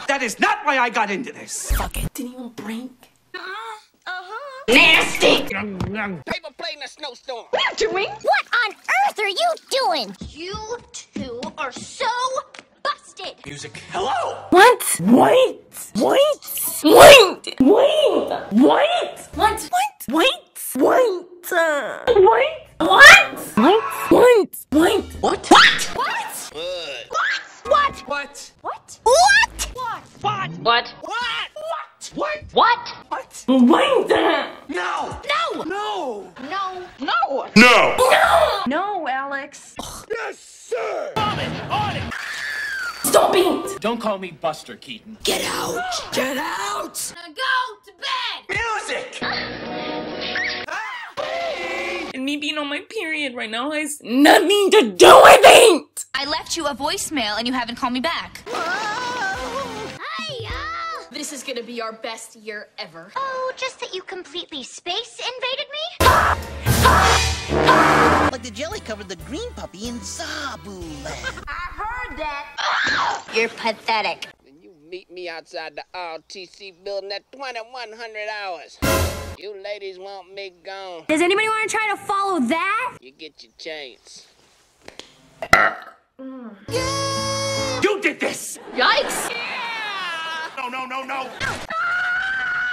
That is not why I got into this. Fuck it. Didn't even blink. Nasty! Paper plane in a snowstorm. What are you doing? What on earth are you doing? You two are so busted. Music. Hello. What? Wait. Wait. Wait. Wait. Wait. What? What? Wait. Wait. Wait. What? What? Wait. Wait. What? What? What? Good. What? What? What? What? What? What? What? What? What? What? Wait. No. No! No. No! No! No. No, Alex. Yes, sir. On it. Stop it. Don't call me Buster Keaton. Get out. Get out. Now go to bed! Music. And me being on my period right now has nothing to do with it. I left you a voicemail and you haven't called me back. Hiya! This is gonna be our best year ever. Oh, just that you completely space invaded me? Like the jelly covered the green puppy in Zabu Land. I heard that. You're pathetic. When you meet me outside the RTC building at 2100 hours, you ladies want me gone. Does anybody want to try to follow that? You get your chance. You did this. Yikes! No.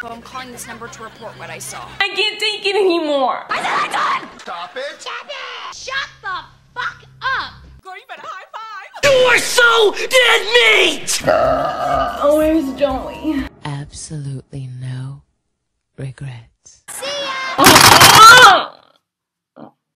So I'm calling this number to report what I saw. I can't take it anymore. Stop it. Shut the fuck up! Girl, you better high five! You are so dead meat. Where's Joey? Absolutely no regret.